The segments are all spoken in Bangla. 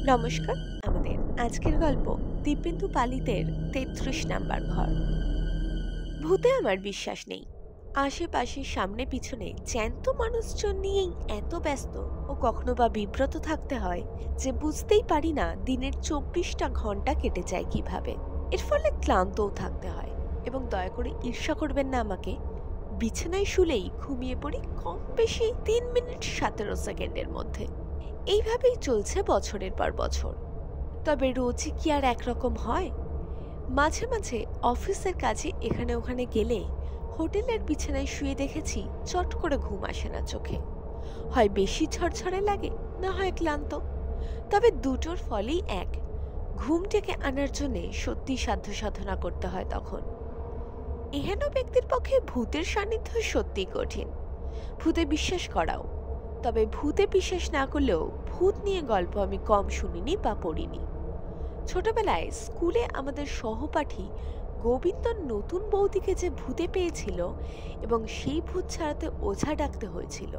নমস্কার। আমাদের আজকের গল্প দিব্যেন্দু পালিতের ৩৩ নাম্বার ঘর। ভূতে আমার বিশ্বাস নেই। আশেপাশে সামনে পিছনে জ্যান্ত মানুষজন নিয়েই এত ব্যস্ত ও কখনো বা বিব্রত থাকতে হয় যে বুঝতেই পারি না দিনের ২৪টা ঘন্টা কেটে যায় কিভাবে। এর ফলে ক্লান্তও থাকতে হয়। এবং দয়া করে ঈর্ষা করবেন না আমাকে, বিছানায় শুলেই ঘুমিয়ে পড়ি কম বেশি ৩ মিনিট ১৭ সেকেন্ডের মধ্যে। এইভাবেই চলছে বছরের পর বছর। তবে রোজই কি আর একরকম হয়? মাঝে মাঝে অফিসের কাজে এখানে ওখানে গেলে হোটেলের বিছানায় শুয়ে দেখেছি চট করে ঘুম আসে না চোখে। হয় বেশি ঝরঝরে লাগে, না হয় ক্লান্ত। তবে দুটোর ফলেই এক, ঘুম থেকে আনার জন্য সত্যি সাধ্য সাধনা করতে হয় তখন। এহেন ব্যক্তির পক্ষে ভূতের সান্নিধ্য সত্যি কঠিন। ভূতে বিশ্বাস করাও, তবে ভূতে বিশ্বাস না করলেও ভূত নিয়ে গল্প আমি কম শুনিনি বা পড়িনি। ছোটবেলায় স্কুলে আমাদের সহপাঠী গোবিন্দন নতুন বৌদিকে যে ভূতে পেয়েছিল এবং সেই ভূত ছাড়াতে ওঝা ডাকতে হয়েছিল,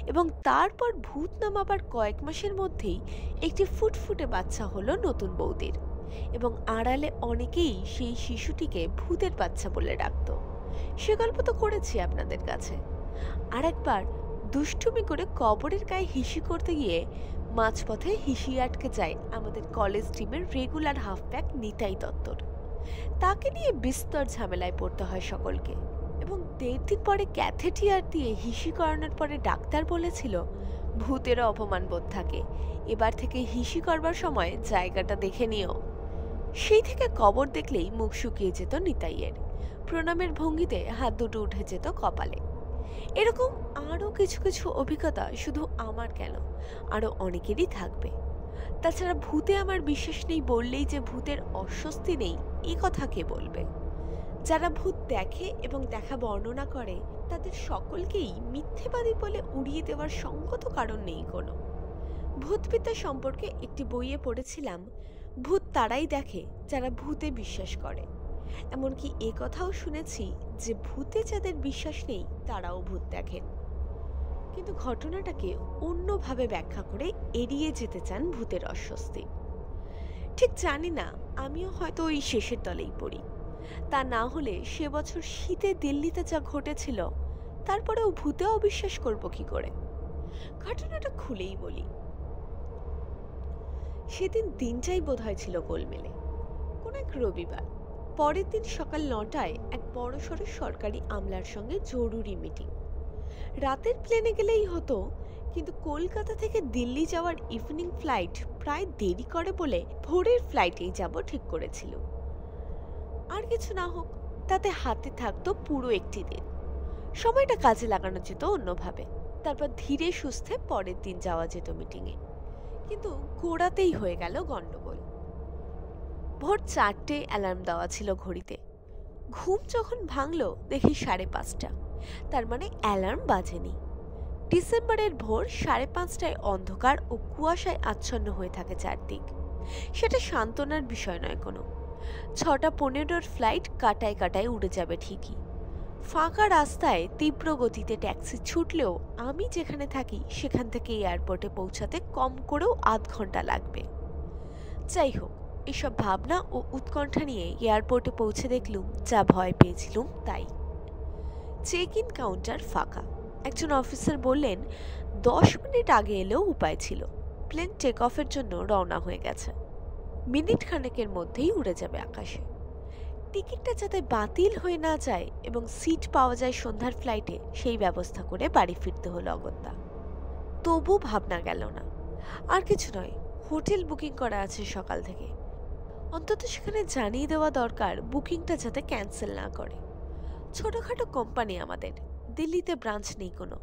এবং তারপর ভূত নামাবার কয়েক মাসের মধ্যেই একটি ফুটফুটে বাচ্চা হলো নতুন বৌদির, এবং আড়ালে অনেকেই সেই শিশুটিকে ভূতের বাচ্চা বলে ডাকতো। সে গল্প তো করেছি আপনাদের কাছে। আর একবার দুষ্টুমি করে কবরের গায়ে হিসি করতে গিয়ে মাঝপথে হিসি আটকে যায় আমাদের কলেজ টিমের রেগুলার হাফব্যাক নিতাই দত্তর। তাকে নিয়ে বিস্তর ঝামেলায় পড়তে হয় সকলকে। এবং ১.৫ দিন পরে ক্যাথেটিয়ার দিয়ে হিসি করানোর পরে ডাক্তার বলেছিল ভূতেরও অপমান বোধ থাকে, এবার থেকে হিসি করবার সময় জায়গাটা দেখে নিও। সেই থেকে কবর দেখলেই মুখ শুকিয়ে যেত নিতাইয়ের, প্রণামের ভঙ্গিতে হাত দুটো উঠে যেত কপালে। এরকম আরও কিছু কিছু অভিজ্ঞতা শুধু আমার কেন, আরও অনেকেরই থাকবে। তাছাড়া ভূতে আমার বিশ্বাস নেই বললেই যে ভূতের অস্বস্তি নেই, এ কথা কে বলবে? যারা ভূত দেখে এবং দেখা বর্ণনা করে তাদের সকলকেই মিথ্যেবাদী বলে উড়িয়ে দেওয়ার সঙ্গত কারণ নেই কোনো। ভূতবিদ্যা সম্পর্কে একটি বইয়ে পড়েছিলাম, ভূত তারাই দেখে যারা ভূতে বিশ্বাস করে। এমনকি এ কথাও শুনেছি যে ভূতে যাদের বিশ্বাস নেই তারাও ভূত দেখেন। কিন্তু ঘটনাটাকে অন্যভাবে ব্যাখ্যা করে এড়িয়ে যেতে চান ভূতের অস্বস্তি। ঠিক জানি না, আমিও হয়তো ওই শেষের দলেই পড়ি। তা না হলে সে বছর শীতে দিল্লিতে যা ঘটেছিল তারপরেও ভূতে অবিশ্বাস করব কি করে? ঘটনাটা খুলেই বলি। সেদিন দিনটাই বোধহয় ছিল গোলমেলে। কোন এক রবিবার। পরের দিন সকাল ৯টায় এক বড়সড় সরকারি আমলার সঙ্গে জরুরি মিটিং। রাতের প্লেনে গেলেই হতো, কিন্তু কলকাতা থেকে দিল্লি যাওয়ার ইভিনিং ফ্লাইট প্রায় দেরি করে বলে ভোরের ফ্লাইটেই যাব ঠিক করেছিল। আর কিছু না হোক, তাতে হাতে থাকতো পুরো একটি দিন। সময়টা কাজে লাগানো যেত অন্যভাবে। তারপর ধীরে সুস্থে পরের দিন যাওয়া যেত মিটিংয়ে। কিন্তু গোড়াতেই হয়ে গেল গন্ডগোল। ভোর ৪টে অ্যালার্ম দেওয়া ছিল ঘড়িতে। ঘুম যখন ভাঙলো দেখি ৫:৩০। তার মানে অ্যালার্ম বাজেনি। ডিসেম্বরের ভোর ৫:৩০টায় অন্ধকার ও কুয়াশায় আচ্ছন্ন হয়ে থাকে চারদিক। সেটা সান্ত্বনার বিষয় নয় কোনো। ৬:১৫-র ফ্লাইট কাটায় কাটায় উড়ে যাবে ঠিকই। ফাঁকা রাস্তায় তীব্র গতিতে ট্যাক্সি ছুটলেও আমি যেখানে থাকি সেখান থেকে এয়ারপোর্টে পৌঁছাতে কম করেও আধ ঘন্টা লাগবে। যাই হোক, এসব ভাবনা ও উৎকণ্ঠা নিয়ে এয়ারপোর্টে পৌঁছে দেখলুম যা ভয় পেয়েছিলুম তাই। চেক ইন কাউন্টার ফাঁকা। একজন অফিসার বললেন ১০ মিনিট আগে এলেও উপায় ছিল, প্লেন টেক অফের জন্য রওনা হয়ে গেছে, মিনিট খানেকের মধ্যেই উড়ে যাবে আকাশে। টিকিটটা যাতে বাতিল হয়ে না যায় এবং সিট পাওয়া যায় সন্ধ্যার ফ্লাইটে, সেই ব্যবস্থা করে বাড়ি ফিরতে হলো অগত্যা। তবু ভাবনা গেল না। আর কিছু নয়, হোটেল বুকিং করা আছে সকাল থেকে, অন্তত সেখানে জানিয়ে দেওয়া দরকার বুকিংটা যাতে ক্যান্সেল না করে। ছোটখাটো কোম্পানি আমাদের, দিল্লিতে ব্রাঞ্চ নেই কোনো।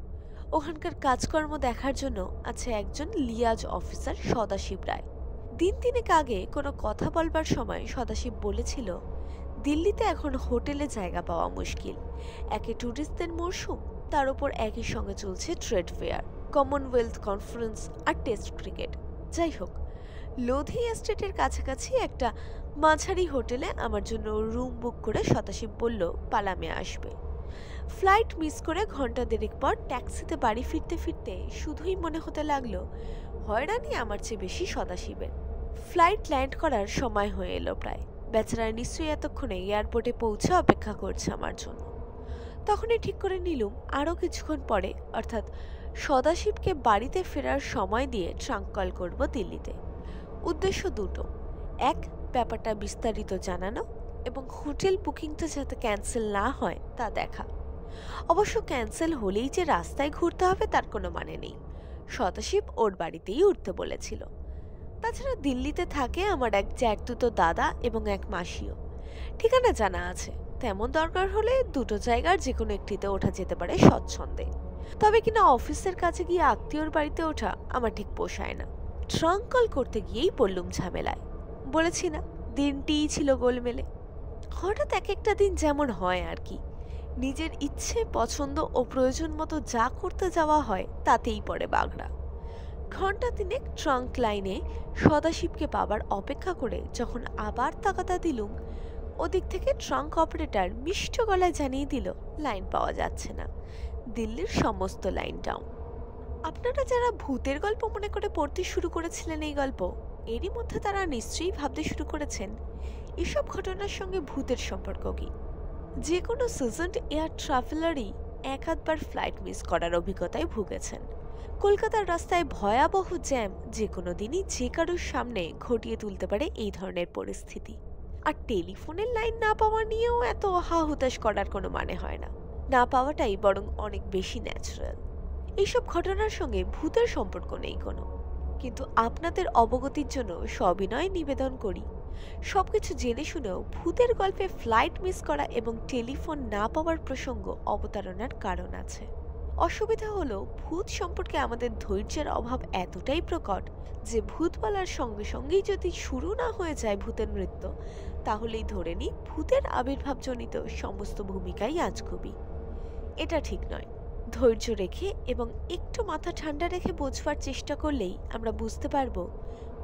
ওখানকার কাজকর্ম দেখার জন্য আছে একজন লিয়াজ অফিসার সদাশিব রায়। দিন তিনেক আগে কোনো কথা বলবার সময় সদাশিব বলেছিল দিল্লিতে এখন হোটেলে জায়গা পাওয়া মুশকিল। একে ট্যুরিস্টদের মরশুম, তার উপর একই সঙ্গে চলছে ট্রেড ফেয়ার, কমনওয়েলথ কনফারেন্স আর টেস্ট ক্রিকেট। যাই হোক, লোধি এস্টেটের কাছাকাছি একটা মাঝারি হোটেলে আমার জন্য রুম বুক করে সদাশিব বলল পালামে আসবে। ফ্লাইট মিস করে ঘন্টা দেড়েক পর ট্যাক্সিতে বাড়ি ফিরতে ফিরতে শুধুই মনে হতে লাগলো হয়রানি আমার চেয়ে বেশি সদাশিবের। ফ্লাইট ল্যান্ড করার সময় হয়ে এলো প্রায়। বেচারা নিশ্চয়ই এতক্ষণে এয়ারপোর্টে পৌঁছে অপেক্ষা করছে আমার জন্য। তখনই ঠিক করে নিলুম আরও কিছুক্ষণ পরে, অর্থাৎ সদাশিবকে বাড়িতে ফেরার সময় দিয়ে ট্রাঙ্ক কল করব দিল্লিতে। উদ্দেশ্য দুটো, এক, ব্যাপারটা বিস্তারিত জানানো এবং হোটেল বুকিংটা যাতে ক্যান্সেল না হয় তা দেখা। অবশ্য ক্যান্সেল হলেই যে রাস্তায় ঘুরতে হবে তার কোনো মানে নেই, সদাশিব ওর বাড়িতেই উঠতে বলেছিল। তাছাড়া দিল্লিতে থাকে আমার এক জ্যাঠতুতো দাদা এবং এক মাসিও, ঠিকানা জানা আছে। তেমন দরকার হলে দুটো জায়গার যে কোনো একটিতে ওঠা যেতে পারে স্বচ্ছন্দে। তবে কিনা অফিসের কাছে গিয়ে আত্মীয়র বাড়িতে ওঠা আমার ঠিক পোষায় না। ট্রাঙ্ক কল করতে গিয়েই পড়লুম ঝামেলায়। বলেছি না, দিনটিই ছিল গোলমেলে। হঠাৎ এক একটা দিন যেমন হয় আর কি, নিজের ইচ্ছে পছন্দ ও প্রয়োজন মতো যা করতে যাওয়া হয় তাতেই পড়ে বাগড়া। ঘন্টা তিনেক ট্রাঙ্ক লাইনে সদাশিবকে পাবার অপেক্ষা করে যখন আবার তাগাদা দিলুম, ওদিক থেকে ট্রাঙ্ক অপারেটর মিষ্ট গলায় জানিয়ে দিল লাইন পাওয়া যাচ্ছে না, দিল্লির সমস্ত লাইন ডাউন। আপনারা যারা ভূতের গল্প মনে করে পড়তে শুরু করেছিলেন এই গল্প, এরই মধ্যে তারা নিশ্চয়ই ভাবতে শুরু করেছেন এসব ঘটনার সঙ্গে ভূতের সম্পর্ক কি। যে কোনো সিজনড এয়ার ট্রাভেলারই এক আধবার ফ্লাইট মিস করার অভিজ্ঞতায় ভুগেছেন। কলকাতার রাস্তায় ভয়াবহ জ্যাম যে কোনো দিনই যে কারোর সামনে ঘটিয়ে তুলতে পারে এই ধরনের পরিস্থিতি। আর টেলিফোনের লাইন না পাওয়া নিয়েও এত হা হুতাশ করার কোনো মানে হয় না, না পাওয়াটাই বরং অনেক বেশি ন্যাচারাল। এইসব ঘটনার সঙ্গে ভূতের সম্পর্ক নেই কোনো, কিন্তু আপনাদের অবগতির জন্য সবিনয় নিবেদন করি, সবকিছু জেনে শুনেও ভূতের গল্পে ফ্লাইট মিস করা এবং টেলিফোন না পাওয়ার প্রসঙ্গ অবতারণার কারণ আছে। অসুবিধা হলো ভূত সম্পর্কে আমাদের ধৈর্যের অভাব এতটাই প্রকট যে ভূত বলার সঙ্গে সঙ্গেই যদি শুরু না হয়ে যায় ভূতের নৃত্য, তাহলেই ধরে নিই ভূতের আবির্ভাবজনিত সমস্ত ভূমিকাই আজগুবি। এটা ঠিক নয়। ধৈর্য রেখে এবং একটু মাথা ঠান্ডা রেখে বোঝবার চেষ্টা করলেই আমরা বুঝতে পারবো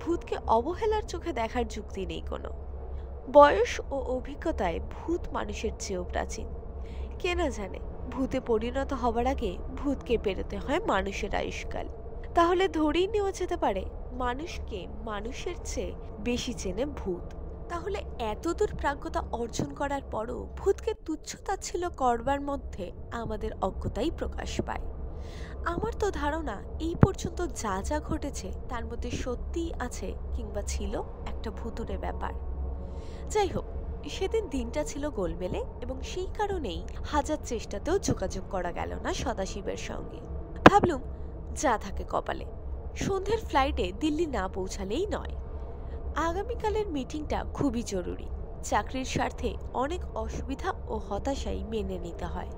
ভূতকে অবহেলার চোখে দেখার যুক্তি নেই কোনো। বয়স ও অভিজ্ঞতায় ভূত মানুষের চেয়েও প্রাচীন। কে না জানে ভূতে পরিণত হবার আগে ভূতকে পেরোতে হয় মানুষের আয়ুষ্কাল। তাহলে ধরেই নেওয়া যেতে পারে মানুষকে মানুষের চেয়ে বেশি চেনে ভূত। তাহলে এতদূর প্রাজ্ঞতা অর্জন করার পরও ভূতকে তুচ্ছ-তাচ্ছিল্য করবার মধ্যে আমাদের অজ্ঞতাই প্রকাশ পায়। আমার তো ধারণা এই পর্যন্ত যা যা ঘটেছে তার মধ্যে সত্যিই আছে কিংবা ছিল একটা ভুতুড়ে ব্যাপার। যাই হোক, সেদিন দিনটা ছিল গোলমেলে এবং সেই কারণেই হাজার চেষ্টাতেও যোগাযোগ করা গেল না সদাশিবের সঙ্গে। ভাবলুম যা থাকে কপালে, সন্ধ্যের ফ্লাইটে দিল্লি না পৌঁছালেই নয়। আগামীকালের মিটিংটা খুবই জরুরি, চাকরির স্বার্থে অনেক অসুবিধা ও হতাশাই মেনে নিতে হয়।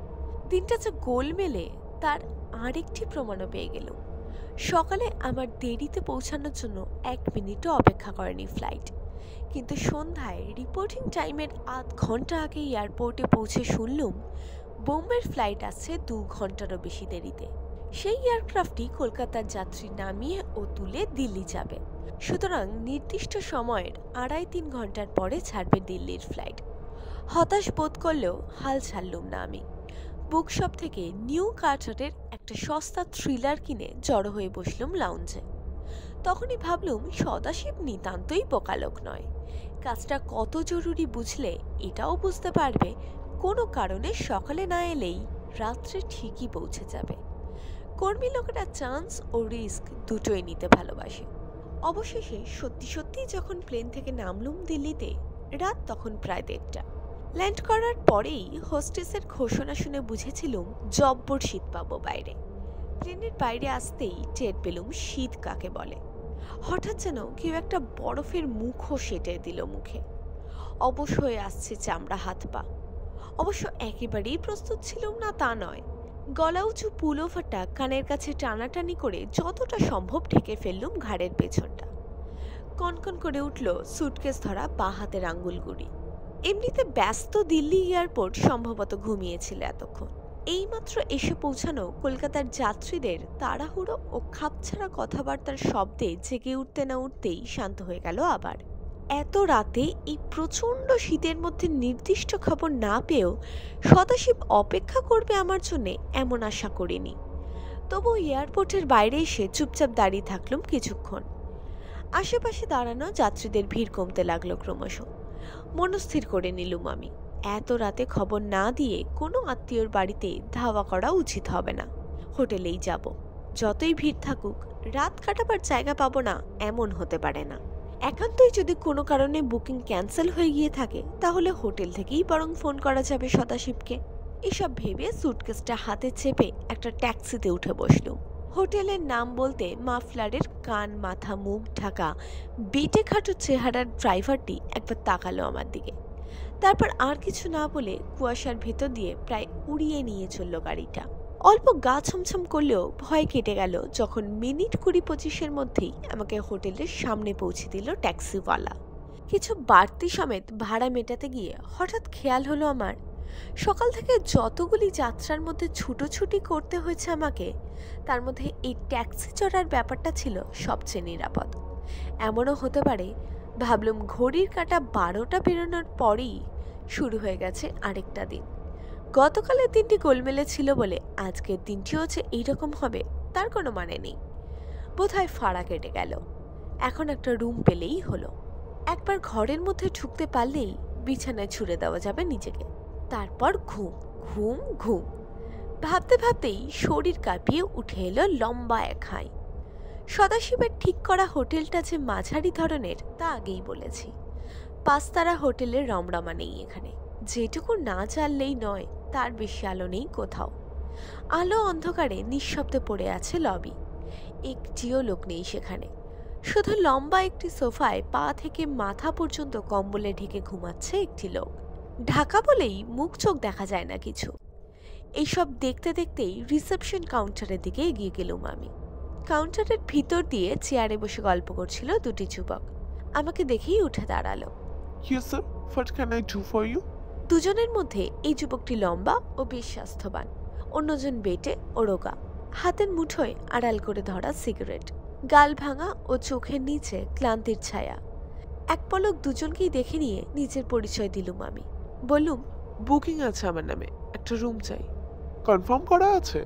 দিনটা যে গোলমেলে তার আরেকটি প্রমাণও পেয়ে গেল। সকালে আমার দেরিতে পৌঁছানোর জন্য 1 মিনিটও অপেক্ষা করেনি ফ্লাইট, কিন্তু সন্ধ্যায় রিপোর্টিং টাইমের আধ ঘন্টা আগে এয়ারপোর্টে পৌঁছে শুনলুম বোম্বের ফ্লাইট আসছে 2 ঘন্টারও বেশি দেরিতে। সেই এয়ারক্রাফটটি কলকাতার যাত্রী নামিয়ে ও তুলে দিল্লি যাবে, সুতরাং নির্দিষ্ট সময়ের 2.5-3 ঘন্টার পরে ছাড়বে দিল্লির ফ্লাইট। হতাশ বোধ করলেও হাল ছাড়লুম না আমি। বুকশপ থেকে নিউ কার্টারের একটা সস্তা থ্রিলার কিনে জড়ো হয়ে বসলুম লাউঞ্জে। তখনই ভাবলুম সদাশিব নিতান্তই বোকালোক নয়, কাজটা কত জরুরি বুঝলে এটাও বুঝতে পারবে কোনো কারণে সকালে না এলেই রাত্রে ঠিকই পৌঁছে যাবে। কর্মী লোকেরা চান্স ও রিস্ক দুটোই নিতে ভালোবাসে। অবশেষে সত্যি সত্যি যখন প্লেন থেকে নামলুম দিল্লিতে, রাত তখন প্রায় 1:30। ল্যান্ড করার পরেই হোস্টেসের ঘোষণা শুনে বুঝেছিলুম জব্বর শীত পাবো বাইরে। প্লেনের বাইরে আসতেই টের পেলুম শীত কাকে বলে। হঠাৎ যেন কেউ একটা বরফের মুখও সেটে দিল মুখে। অবশ হয়ে আসছে চামড়া হাত পা। অবশ্য একেবারেই প্রস্তুত ছিলুম না তা নয়। গলা উঁচু পুলোভারটা কানের কাছে টানাটানি করে যতটা সম্ভব ঢেকে ফেললুম ঘাড়ের পেছনটা। কনকন করে উঠল সুটকেস ধরা বাঁ হাতের আঙ্গুলগুড়ি। এমনিতে ব্যস্ত দিল্লি এয়ারপোর্ট সম্ভবত ঘুমিয়েছিল এতক্ষণ। এইমাত্র এসে পৌঁছানো কলকাতার যাত্রীদের তাড়াহুড়ো ও খাপছাড়া কথাবার্তার শব্দে জেগে উঠতে না উঠতেই শান্ত হয়ে গেল আবার। এত রাতে এই প্রচণ্ড শীতের মধ্যে নির্দিষ্ট খবর না পেয়েও সদাশিব অপেক্ষা করবে আমার জন্যে এমন আশা করিনি। তবু এয়ারপোর্টের বাইরে এসে চুপচাপ দাঁড়িয়ে থাকলাম কিছুক্ষণ। আশেপাশে দাঁড়ানো যাত্রীদের ভিড় কমতে লাগলো ক্রমশ। মনস্থির করে নিলুম আমি এত রাতে খবর না দিয়ে কোনো আত্মীয়র বাড়িতে ধাওয়া করা উচিত হবে না। হোটেলেই যাব। যতই ভিড় থাকুক রাত কাটাবার জায়গা পাবো না এমন হতে পারে না। একান্তই যদি কোনো কারণে বুকিং ক্যান্সেল হয়ে গিয়ে থাকে তাহলে হোটেল থেকেই বরং ফোন করা যাবে সদাশিবকে। এসব ভেবে সুটকেসটা হাতে চেপে একটা ট্যাক্সিতে উঠে বসলুম। হোটেলের নাম বলতে মাফলারের কান মাথা মুখ ঢাকা বেটে খাটো চেহারার ড্রাইভারটি একবার তাকালো আমার দিকে। তারপর আর কিছু না বলে কুয়াশার ভেতর দিয়ে প্রায় উড়িয়ে নিয়ে চলল গাড়িটা। অল্প গা ছমছম করলেও ভয় কেটে গেল যখন মিনিট 20-25-এর মধ্যেই আমাকে হোটেলের সামনে পৌঁছে দিল ট্যাক্সিওয়ালা। কিছু বাড়তি সমেত ভাড়া মেটাতে গিয়ে হঠাৎ খেয়াল হলো আমার, সকাল থেকে যতগুলি যাত্রার মধ্যে ছুটোছুটি করতে হয়েছে আমাকে, তার মধ্যে এই ট্যাক্সি চড়ার ব্যাপারটা ছিল সবচেয়ে নিরাপদ। এমনও হতে পারে, ভাবলুম ঘড়ির কাঁটা 12টা পেরোনোর পরেই শুরু হয়ে গেছে আরেকটা দিন। গতকালের দিনটি গোলমেলে ছিল বলে আজকের দিনটিও যে এইরকম হবে তার কোনো মানে নেই। বোধহয় ফাড়া কেটে গেল। এখন একটা রুম পেলেই হলো। একবার ঘরের মধ্যে ঢুকতে পারলেই বিছানায় ছুড়ে দেওয়া যাবে নিজেকে। তারপর ঘুম ঘুম ঘুম। ভাবতে ভাবতেই শরীর কাঁপিয়ে উঠে এলো লম্বা এক হাই। সদাশিবের ঠিক করা হোটেলটা যে মাঝারি ধরনের তা আগেই বলেছি। 5 তারা হোটেলের রমরমা নেই এখানে। যেটুকু না জ্বাললেই নয় তার বেশি আলো নেই কোথাও। আলো অন্ধকারে নিঃশব্দে পড়ে আছে লবি। একটিও লোক নেই সেখানে। শুধু লম্বা একটি সোফায় পা থেকে মাথা পর্যন্ত কম্বলে ঢেকে ঘুমাচ্ছে একটি লোক। ঢাকা বলেই মুখ চোখ দেখা যায় না কিছু। এইসব দেখতে দেখতেই রিসেপশন কাউন্টারের দিকে এগিয়ে গেলুম আমি। কাউন্টারের ভিতর দিয়ে চেয়ারে বসে গল্প করছিল দুটি যুবক। আমাকে দেখেই উঠে দাঁড়ালো। Yes, sir. What can I do for you? দুজনের মধ্যে এই যুবকটি লম্বা ও বেশ স্বাস্থ্যবান, অন্যজন বেটে ও রোগা, হাতের মুঠোয় আড়াল করে ধরা সিগারেট, গাল ভাঙা ও চোখের নিচে ক্লান্তির ছায়া। এক পলক দুজনকেই দেখে নিয়ে নিজের পরিচয় দিলুম আমি। বললুম, বুকিং আছে আমার নামে, একটা রুম চাই। কনফার্ম করা আছে?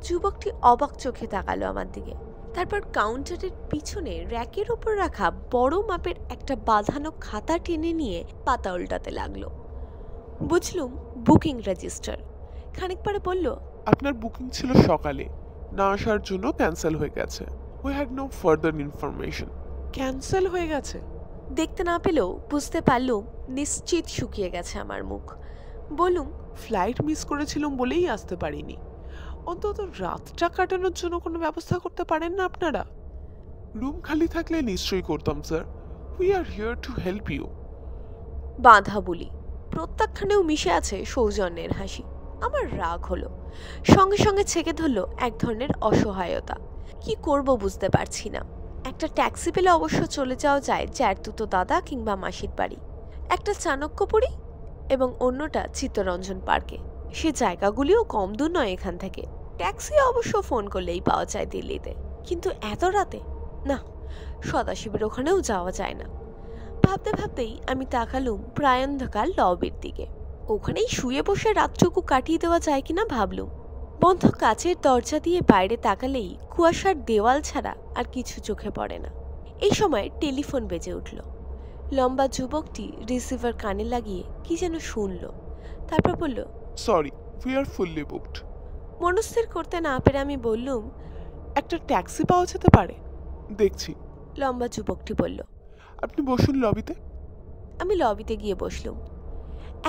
যুবকটি অবাক চোখে তাকালো আমার দিকে। তারপর কাউন্টারের পিছনে র্যাকের ওপর রাখা বড় মাপের একটা বাঁধানো খাতা টেনে নিয়ে পাতা উল্টাতে লাগলো। বুঝলুম বুকিং রেজিস্টার। খানিক পরে বলল, আপনার বুকিং ছিল সকালে, না আসার জন্য ক্যান্সেল হয়ে গেছে। We had no further information. Cancel হয়ে গেছে? দেখতে না পেলেও বুঝতে পারলুম নিশ্চিত শুকিয়ে গেছে আমার মুখ। বললুম, ফ্লাইট মিস করেছিলাম বলেই আসতে পারিনি। অন্তত রাতটা কাটানোর জন্য কোনো ব্যবস্থা করতে পারেন না আপনারা? রুম খালি থাকলে নিশ্চয়ই করতাম sir. We are here to help you. বাঁধা বলি প্রত্যাখ্যানেও মিশে আছে সৌজন্যের হাসি। আমার রাগ হলো, সঙ্গে সঙ্গে ছেকে ধরল এক ধরনের অসহায়তা। কি করব বুঝতে পারছি না। একটা ট্যাক্সি পেলে অবশ্য চলে যাওয়া যায় জ্যাঠতুতো দাদা কিংবা মাসির বাড়ি। একটা চাণক্যপুরী এবং অন্যটা চিত্তরঞ্জন পার্কে। সে জায়গাগুলিও কম দূর নয় এখান থেকে। ট্যাক্সি অবশ্য ফোন করলেই পাওয়া যায় দিল্লিতে, কিন্তু এত রাতে না, সদাশিবের ওখানেও যাওয়া যায় না। ভাবতে ভাবতেই আমি তাকালুম প্রায় অন্ধকার লবির দিকে। ওখানেই শুয়ে বসে রাতটুকু কাটিয়ে দেওয়া যায় কিনা ভাবলুম। বন্ধ কাচের দরজা দিয়ে বাইরে তাকালেই কুয়াশার দেওয়াল ছাড়া আর কিছু চোখে পড়ে না। এই সময় টেলিফোন বেজে উঠল। লম্বা যুবকটি রিসিভার কানে লাগিয়ে কি যেন শুনল, তারপর বলল, sorry, we are fully booked. মনস্থির করতে না পেরে আমি বললুম, একটা ট্যাক্সি পাওয়া যেতে পারে? দেখছি। লম্বা যুবকটি বলল। আপনি বসুন লবিতে। আমি লবিতে গিয়ে বসলুম।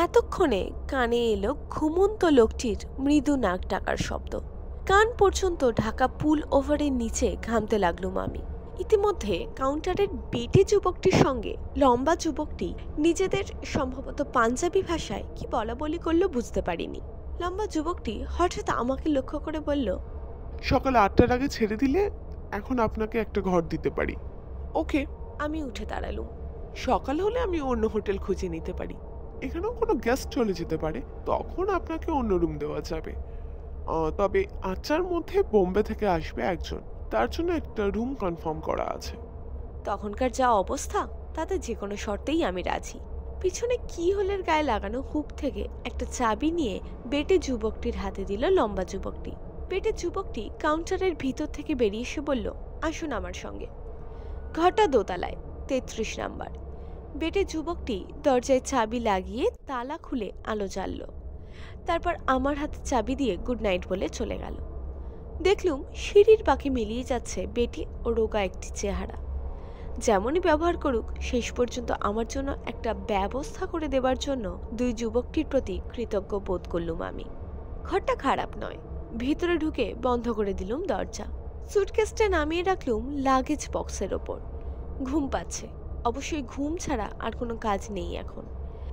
এতক্ষণে কানে এলো ঘুমন্ত লোকটির মৃদু নাক ডাকার শব্দ। কান পর্যন্ত ঢাকা পুল ওভারের নিচে ঘামতে লাগলুম আমি। ইতিমধ্যে কাউন্টারের বেটে যুবকটির সঙ্গে লম্বা যুবকটি নিজেদের সম্ভবত পাঞ্জাবি ভাষায় কি বলা বলি করলো বুঝতে পারিনি। লম্বা যুবকটি হঠাৎ আমাকে লক্ষ্য করে বলল, সকাল 8টার আগে ছেড়ে দিলে এখন আপনাকে একটা ঘর দিতে পারি। ওকে। আমি উঠে দাঁড়ালুম। সকাল হলে আমি অন্য হোটেল খুঁজে নিতে পারি। এখানেও কোনো গেস্ট চলে যেতে পারে, তখন আপনাকে অন্য রুম দেওয়া যাবে। তবে 8টার মধ্যে বোম্বে থেকে আসবে একজন, তার জন্য একটা রুম কনফার্ম করা আছে। তখনকার যা অবস্থা তাতে যে কোনো শর্তেই আমি রাজি। পিছনে কি হোলের গায়ে লাগানো হুক থেকে একটা চাবি নিয়ে বেটে যুবকটির হাতে দিল লম্বা যুবকটি। বেটে যুবকটি কাউন্টারের ভিতর থেকে বেরিয়ে এসে বলল, আসুন আমার সঙ্গে। ঘরটা দোতলায়, 33 নাম্বার। বেটে যুবকটি দরজায় চাবি লাগিয়ে তালা খুলে আলো জ্বালল। তারপর আমার হাতে চাবি দিয়ে গুড নাইট বলে চলে গেল। দেখলুম সিঁড়ির পাখি মিলিয়ে যাচ্ছে বেটি ও রোগা একটি চেহারা। যেমনই ব্যবহার করুক, শেষ পর্যন্ত আমার জন্য একটা ব্যবস্থা করে দেবার জন্য দুই যুবকটির প্রতি কৃতজ্ঞ বোধ করলুম আমি। ঘরটা খারাপ নয়। ভিতরে ঢুকে বন্ধ করে দিলুম দরজা। সুটকেসটা নামিয়ে রাখলুম লাগেজ বক্সের ওপর। ঘুম পাচ্ছে, অবশ্যই ঘুম ছাড়া আর কোনো কাজ নেই এখন।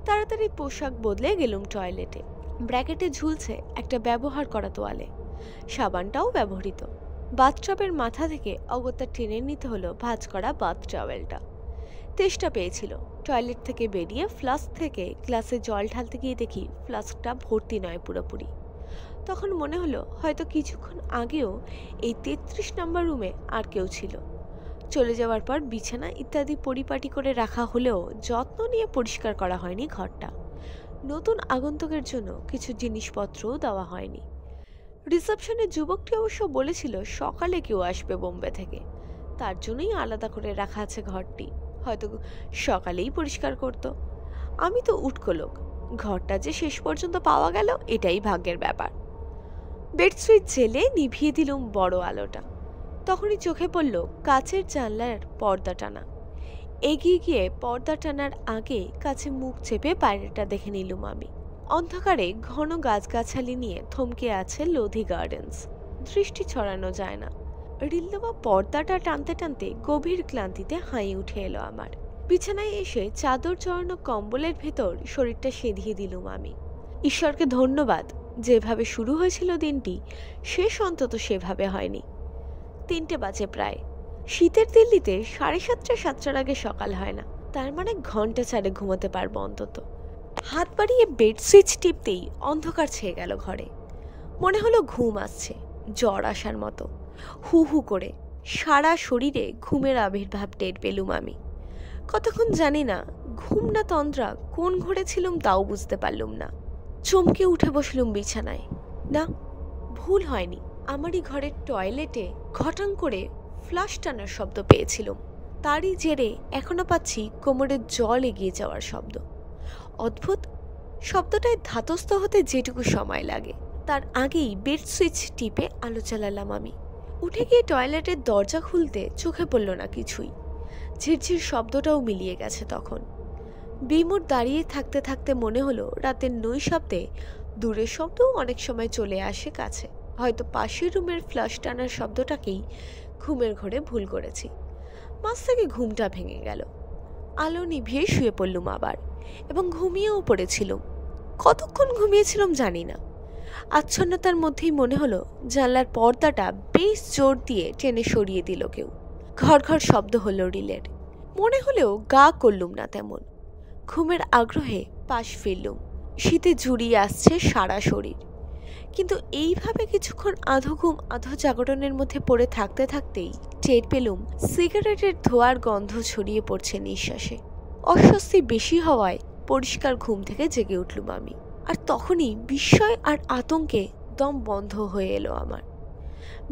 তাড়াতাড়ি পোশাক বদলে গেলুম টয়লেটে। ব্র্যাকেটে ঝুলছে একটা ব্যবহার করা তোয়ালে, সাবানটাও ব্যবহৃত। বাথটবের মাথা থেকে অগত্যা টেনে নিতে হলো ভাঁজ করা বাথ টাওয়েলটা। তেষ্টা পেয়েছিল। টয়লেট থেকে বেরিয়ে ফ্লাস্ক থেকে গ্লাসে জল ঢালতে গিয়ে দেখি ফ্লাস্কটা ভর্তি নয় পুরোপুরি। তখন মনে হলো হয়তো কিছুক্ষণ আগেও এই 33 নম্বর রুমে আর কেউ ছিল। চলে যাওয়ার পর বিছানা ইত্যাদি পরিপাটি করে রাখা হলেও যত্ন নিয়ে পরিষ্কার করা হয়নি ঘরটা। নতুন আগন্তুকের জন্য কিছু জিনিসপত্রও দেওয়া হয়নি। রিসেপশনের যুবকটি অবশ্য বলেছিল সকালে কেউ আসবে বোম্বে থেকে, তার জন্যই আলাদা করে রাখা আছে ঘরটি। হয়তো সকালেই পরিষ্কার করত। আমি তো উটকো লোক, ঘরটা যে শেষ পর্যন্ত পাওয়া গেল এটাই ভাগ্যের ব্যাপার। বেড সুইচ জেলে নিভিয়ে দিলুম বড় আলোটা। তখনই চোখে পড়ল কাচের জানলার পর্দা টানা। এগিয়ে গিয়ে পর্দা টানার আগে কাছে মুখ চেপে বাইরেটা দেখে নিলুম আমি। অন্ধকারে ঘন গাছগাছালি নিয়ে থমকে আছে লোধি গার্ডেন্স। দৃষ্টি ছড়ানো যায় না। রিল দেওয়া পর্দাটা টানতে টানতে গভীর ক্লান্তিতে হাই উঠে এলো আমার। বিছানায় এসে চাদর জড়ানো কম্বলের ভেতর শরীরটা সেধিয়ে দিলুম আমি। ঈশ্বরকে ধন্যবাদ, যেভাবে শুরু হয়েছিল দিনটি শেষ অন্তত সেভাবে হয়নি। 3টে বাজে প্রায়। শীতের দিল্লিতে 7:30-7টার আগে সকাল হয় না, তার মানে ঘন্টা চারে ঘুমোতে পারবো অন্তত। হাত বাড়িয়ে বেড সুইচ টিপতেই অন্ধকার ছেয়ে গেল ঘরে। মনে হলো ঘুম আসছে, জ্বর আসার মতো। হু হু করে সারা শরীরে ঘুমের আবির্ভাব টের পেলুম আমি। কতক্ষণ জানি না, ঘুম না তন্দ্রা, কোন ঘরে ছিলুম তাও বুঝতে পারলুম না। চমকে উঠে বসলুম বিছানায়। না, ভুল হয়নি। আমারই ঘরের টয়লেটে ঘটাং করে ফ্লাশ টানার শব্দ পেয়েছিলুম। তারই জেরে এখনো পাচ্ছি কোমরের জল এগিয়ে যাওয়ার শব্দ। অদ্ভুত, শব্দটায় ধাতস্থ হতে যেটুকু সময় লাগে তার আগেই বেড সুইচ টিপে আলো চালালাম আমি। উঠে গিয়ে টয়লেটের দরজা খুলতে চোখে পড়ল না কিছুই। ঝিরঝির শব্দটাও মিলিয়ে গেছে তখন। বিমূঢ় দাঁড়িয়ে থাকতে থাকতে মনে হলো রাতের নৈশব্দে দূরের শব্দও অনেক সময় চলে আসে কাছে। হয়তো পাশের রুমের ফ্লাশ টানার শব্দটাকেই ঘুমের ঘরে ভুল করেছি। মাঝ থেকে ঘুমটা ভেঙে গেল। আলো নিভিয়ে শুয়ে পড়লুম আবার, এবং ঘুমিয়েও পড়েছিলুম। কতক্ষণ ঘুমিয়েছিলাম জানি না। আচ্ছন্নতার মধ্যেই মনে হলো জানলার পর্দাটা বেশ জোর দিয়ে টেনে সরিয়ে দিল কেউ। ঘর ঘর শব্দ হলো রিলের। মনে হলেও গা করলুম না তেমন। ঘুমের আগ্রহে পাশ ফিরলুম। শীতে জুড়িয়ে আসছে সারা শরীর। কিন্তু এইভাবে কিছুক্ষণ আধো ঘুম আধো জাগরণের মধ্যে পড়ে থাকতে থাকতেই টের পেলুম সিগারেটের ধোঁয়ার গন্ধ ছড়িয়ে পড়ছে নিঃশ্বাসে। অস্বস্তি বেশি হওয়ায় পরিষ্কার ঘুম থেকে জেগে উঠলুম আমি। আর তখনই বিস্ময় আর আতঙ্কে দম বন্ধ হয়ে এলো আমার।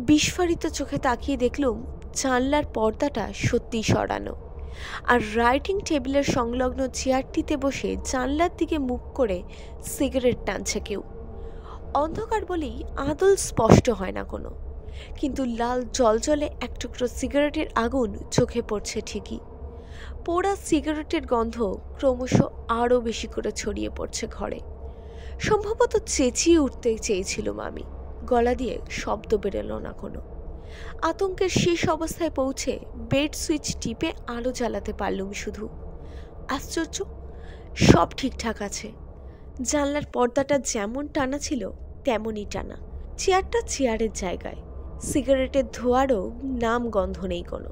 বিস্ফারিত চোখে তাকিয়ে দেখলুম জানলার পর্দাটা সত্যি সরানো, আর রাইটিং টেবিলের সংলগ্ন চেয়ারটিতে বসে জানলার দিকে মুখ করে সিগারেট টানছে কেউ। অন্ধকার বলেই আদল স্পষ্ট হয় না কোনো, কিন্তু লাল জলজলে এক টুকরো সিগারেটের আগুন চোখে পড়ছে ঠিকই। পোড়া সিগারেটের গন্ধ ক্রমশ আরও বেশি করে ছড়িয়ে পড়ছে ঘরে। সম্ভবত চেঁচিয়ে উঠতে চেয়েছিলাম আমি, গলা দিয়ে শব্দ বেরোলো না কোনো। আতঙ্কের শেষ অবস্থায় পৌঁছে বেড সুইচ টিপে আলো জ্বালাতে পারলুম শুধু। আশ্চর্য, সব ঠিকঠাক আছে। জানলার পর্দাটা যেমন টানা ছিল তেমনই টানা। চেয়ারটা চেয়ারের জায়গায়। সিগারেটের ধোঁয়ারও নাম গন্ধ নেই কোনো।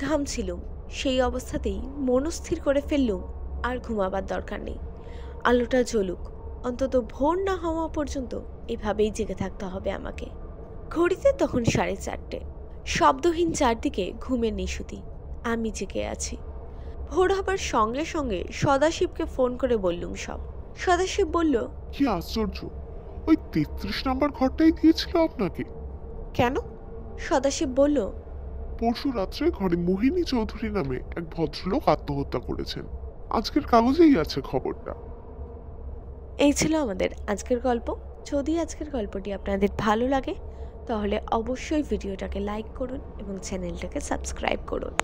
ঘামছিলুম। সেই অবস্থাতেই মনস্থির করে ফেললুম আর ঘুমাবার দরকার নেই। আলোটা জ্বলুক, অন্তত ভোর না হওয়া পর্যন্ত এভাবেই জেগে থাকতে হবে আমাকে। ঘড়িতে তখন 4:30। শব্দহীন চারদিকে ঘুমের নিশুতি। আমি জেগে আছি। ভোর হবার সঙ্গে সঙ্গে সদাশিবকে ফোন করে বললুম সব। সদাশিব বলল, কি আশ্চর্য, ওই 33 নাম্বার ঘরটাই দিয়েছিল আপনাকে? কেন? সদাশিব বলল, পরশু রাত্রে ঘরে মোহিনী চৌধুরী নামে এক ভদ্রলোক আত্মহত্যা করেছেন। আজকের কাগজেই আছে খবরটা। এই ছিল আমাদের আজকের গল্প। যদি আজকের গল্পটি আপনাদের ভালো লাগে তাহলে অবশ্যই ভিডিওটাকে লাইক করুন এবং চ্যানেলটাকে সাবস্ক্রাইব করুন।